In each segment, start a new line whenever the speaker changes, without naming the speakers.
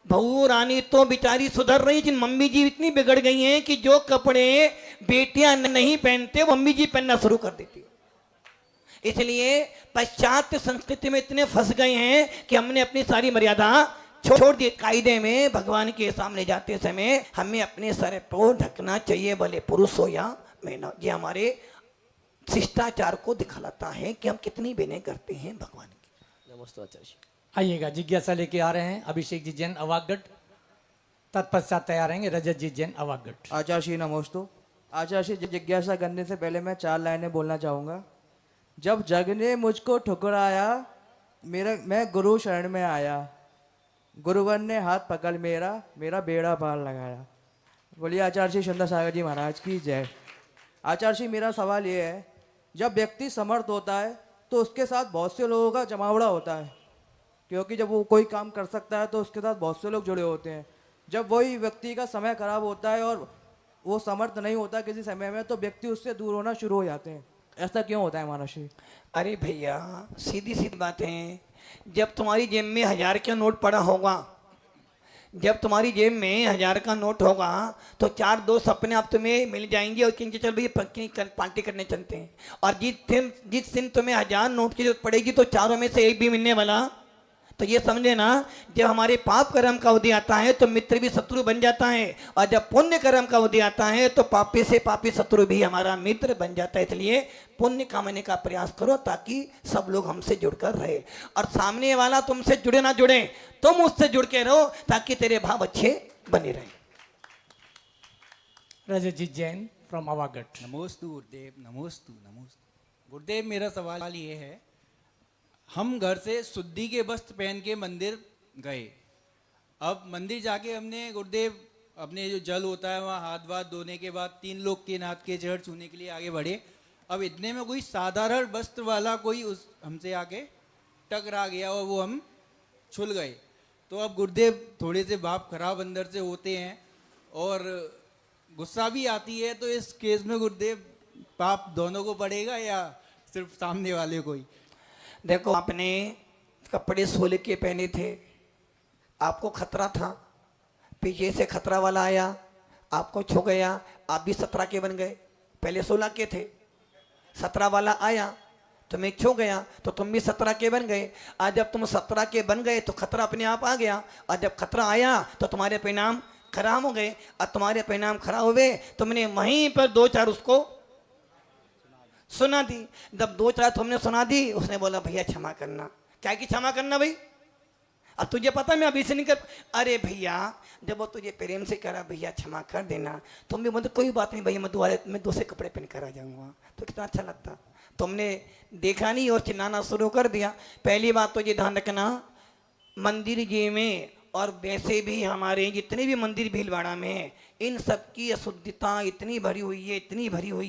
बहू रानी तो बेचारी सुधर रही, जिन मम्मी जी इतनी बिगड़ गई हैं कि जो कपड़े बेटियां नहीं पहनते वो मम्मी जी पहनना शुरू कर देती। इसलिए पाश्चात्य संस्कृति में इतने फंस गए हैं कि हमने अपनी सारी मर्यादा छोड़ दी। कायदे में भगवान के सामने जाते समय हमें अपने सर को ढकना चाहिए, भले पुरुष हो या महिला। ये हमारे शिष्टाचार को दिखलाता है कि हम कितनी विनय करते हैं भगवान की।
नमस्ते आचार्य।
आइएगा, जिज्ञासा लेके आ रहे हैं अभिषेक जी जैन अवागढ़, तत्पश्चात तैयार रहेंगे रजत जी जैन अवागढ़।
आचार्य श्री नमोस्तु। आचार्य श्री, जिज्ञासा करने से पहले मैं 4 लाइनें बोलना चाहूँगा। जब जग ने मुझको ठुकराया, मैं गुरु शरण में आया, गुरुवर ने हाथ पकड़ मेरा बेड़ा पार लगाया। बोलिए आचार्य श्री सुंदर सागर जी महाराज की जय। आचार्य श्री, मेरा सवाल ये है, जब व्यक्ति समर्थ होता है तो उसके साथ बहुत से लोगों का जमावड़ा होता है, क्योंकि जब वो कोई काम कर सकता है तो उसके साथ बहुत से लोग जुड़े होते हैं। जब वही व्यक्ति का समय खराब होता है और वो समर्थ नहीं होता किसी समय में, तो व्यक्ति उससे दूर होना शुरू हो जाते हैं। ऐसा क्यों होता है महाराज श्री?
अरे भैया, सीधी सीधी बात है। जब तुम्हारी जेब में 1000 का नोट पड़ा होगा, जब तुम्हारी जेब में 1000 का नोट होगा तो 4 दोस्त अपने आप तुम्हें मिल जाएंगे और कहेंगे चल भैया पार्टी करने चलते हैं। और जिस दिन तुम्हें 1000 नोट की जरूरत पड़ेगी तो चारों में से एक भी मिलने वाला। तो ये समझे ना, जब हमारे पाप कर्म का उदय आता है तो मित्र भी शत्रु बन जाता है, और जब पुण्य कर्म का उदय आता है तो पापी से पापी शत्रु भी हमारा मित्र बन जाता है। इसलिए पुण्य कामने का प्रयास करो ताकि सब लोग हमसे जुड़कर रहे, और सामने वाला तुमसे जुड़े ना जुड़े, तुम उससे जुड़ के रहो ताकि तेरे भाव अच्छे बने रहे।
रजत जी जैन फ्रॉम अवागढ़।
नमोस्तु गुरुदेव, नमोस्तु नमोस्तु। गुरुदेव, मेरा सवाल ये है, हम घर से शुद्धि के वस्त्र पहन के मंदिर गए। अब मंदिर जाके हमने गुरुदेव अपने जो जल होता है वहाँ हाथ वाथ धोने के बाद 3 लोग के नाथ के चढ़ छूने के लिए आगे बढ़े। अब इतने में कोई साधारण वस्त्र वाला कोई उस हमसे आके टकरा गया और वो हम छुल गए। तो अब गुरुदेव थोड़े से भाव खराब अंदर से होते हैं और गुस्सा भी आती है। तो इस केस में गुरुदेव पाप दोनों को पड़ेगा या सिर्फ सामने वाले को ही?
देखो, आपने कपड़े सोले के पहने थे, आपको खतरा था, पीछे से खतरा वाला आया, आपको छू गया, आप भी 17 के बन गए। पहले 16 के थे, 17 वाला आया, तुम्हें छू गया तो तुम भी 17 के बन गए। आज जब तुम 17 के बन गए तो खतरा अपने आप आ गया, और जब खतरा आया तो तुम्हारे परिणाम खराब हो गए, और तुम्हारे परिणाम खराब हुए, तुमने वहीं पर 2-4 उसको सुना दी। जब 2-4 तुमने सुना दी, उसने बोला भैया क्षमा करना। क्या की क्षमा करना भाई? अब तुझे पता मैं अभी से नहीं कर। अरे भैया, जब वो तुझे प्रेम से करा भैया क्षमा कर देना, तुम भी मतलब कोई बात नहीं भैया, मैं दूसरे कपड़े पहन कर आ जाऊंगा, तो कितना अच्छा लगता। तुमने देखा नहीं और चिल्लाना शुरू कर दिया। पहली बात तो ये ध्यान रखना, मंदिर जी में और वैसे भी हमारे जितने भी मंदिर भीलवाड़ा में है, इन सब की अशुद्धता इतनी भरी हुई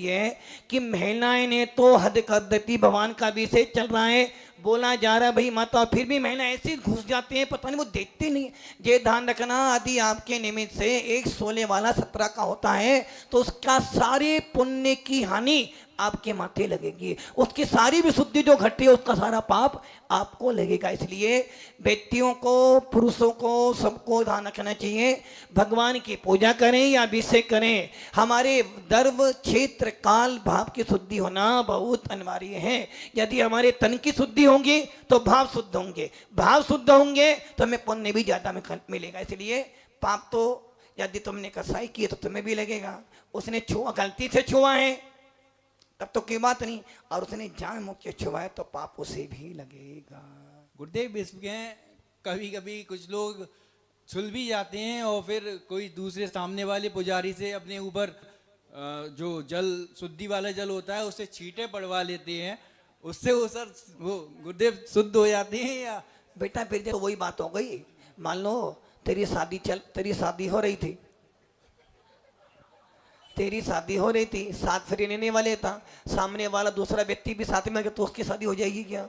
है कि महिलाएं ने तो हद कर देती। भगवान का भी से चल रहा है, बोला जा रहा है भाई माता, फिर भी महिलाएं ऐसी घुस जाती हैं, पता नहीं वो देखते नहीं। ये ध्यान रखना, यदि आपके निमित्त से एक 16 वाला 17 का होता है तो उसका सारे पुण्य की हानि आपके माथे लगेगी, उसकी सारी विशुद्धि जो घटी है उसका सारा पाप आपको लगेगा। इसलिए व्यक्तियों को, पुरुषों को, सबको ध्यान रखना चाहिए, भगवान की पूजा करें या अभिषेक करें, हमारे द्रव्य क्षेत्र काल भाव की शुद्धि होना बहुत अनिवार्य है। यदि हमारे तन की शुद्धि होंगी तो भाव शुद्ध होंगे, भाव शुद्ध होंगे तो हमें पुण्य भी ज्यादा मिलेगा। इसलिए पाप तो यदि तुमने कसाई की तो तुम्हें भी लगेगा, उसने छुआ, गलती से छुआ है तब तो कोई बात नहीं, और उसने जान मुझ के छुआ है तो पाप उसे भी लगेगा।
गुरुदेव, इसमें कभी कभी कुछ लोग छुल भी जाते हैं और फिर कोई दूसरे सामने वाले पुजारी से अपने ऊपर जो जल शुद्धि वाला जल होता है उससे छींटे पड़वा लेते हैं, उससे वो गुरुदेव शुद्ध हो जाते हैं या?
बेटा फिर तो वही बात हो गई। मान लो तेरी शादी हो रही थी, साथ फिर लेने वाले था, सामने वाला दूसरा व्यक्ति भी साथ में, तो उसकी शादी हो जाएगी क्या?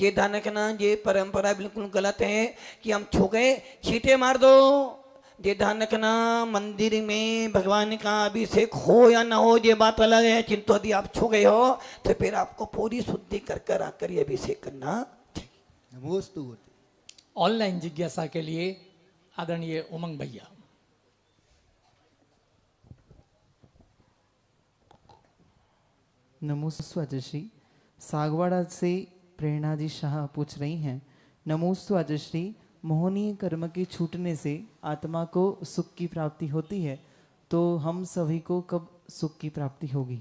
ये ध्यान रखना, ये परंपरा बिल्कुल गलत है कि हम छू गए छींटे मार दो। ये ध्यान रखना, मंदिर में भगवान का अभिषेक हो या ना हो ये बात अलग है, किंतु यदि आप छू गए हो तो फिर आपको पूरी शुद्धि कर कर आकर ये अभिषेक करना चाहिए।
नमोस्तु।
ऑनलाइन जिज्ञासा के लिए आदरणीय उमंग भैया।
नमोस्तु अजश्री। सागवाड़ा से प्रेरणा जी शाह पूछ रही हैं, नमोस्तु अजश्री, मोहनीय कर्म के छूटने से आत्मा को सुख की प्राप्ति होती है, तो हम सभी को कब सुख की प्राप्ति होगी?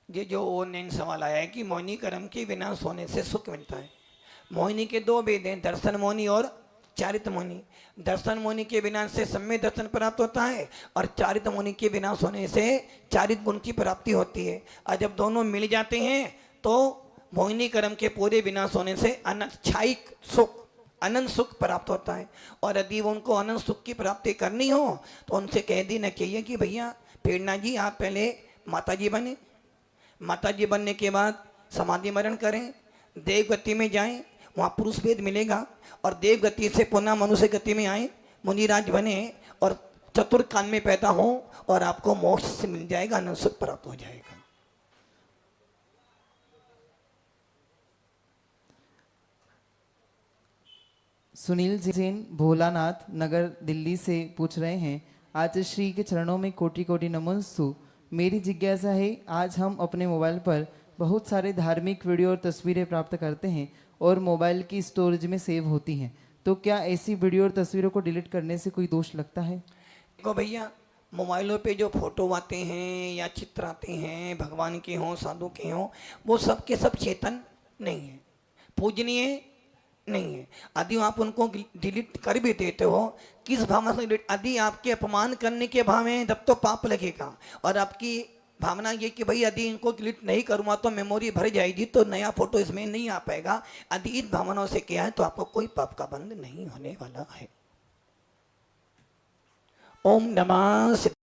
ये जो ऑनलाइन सवाल आया है कि मोहिनी कर्म के विनाश होने से सुख मिलता है। मोहिनी के दो भेद हैं, दर्शन मोहिनी और चारित मोहिनी। दर्शन मोहिनी के विनाश से सम्यक दर्शन प्राप्त होता है और चारित मोहिनी के विनाश होने से चारित गुण की प्राप्ति होती है। और जब दोनों मिल जाते हैं तो मोहिनी कर्म के पूरे विनाश होने से अनच्छायिक सुख, अनंत सुख प्राप्त होता है। और यदि उनको अनंत सुख की प्राप्ति करनी हो तो उनसे कह देना चाहिए कि भैया प्रेरणा जी आप पहले माता जी बने, माता जी बनने के बाद समाधि मरण करें, देव गति में जाएं, वहाँ पुरुष भेद मिलेगा और देव गति से पुनः मनुष्य गति में आए, मुनिराज बने और चतुर्थ काल में पैदा हो और आपको मोक्ष से मिल जाएगा, अनंत सुख प्राप्त हो जाएगा।
सुनील जैन भोलानाथ नगर दिल्ली से पूछ रहे हैं, आज श्री के चरणों में कोटि कोटि नमोस्तु। मेरी जिज्ञासा है, आज हम अपने मोबाइल पर बहुत सारे धार्मिक वीडियो और तस्वीरें प्राप्त करते हैं और मोबाइल की स्टोरेज में सेव होती हैं, तो क्या ऐसी वीडियो और तस्वीरों को डिलीट करने से कोई दोष लगता है?
देखो भैया, मोबाइलों पे जो फोटो आते हैं या चित्र आते हैं, भगवान के हों साधु के हों, वो सब के सब चेतन नहीं है, पूजनीय नहीं है। यदि आप उनको डिलीट कर भी देते हो, किस भावना से डिलीट? यदि आपके अपमान करने के भाव में तब तो पाप लगेगा, और आपकी भावना ये कि भाई यदि इनको डिलीट नहीं करूँगा तो मेमोरी भर जाएगी तो नया फोटो इसमें नहीं आ पाएगा, यदि इस भावनाओं से किया है तो आपको कोई पाप का बंध नहीं होने वाला है। ओम नमः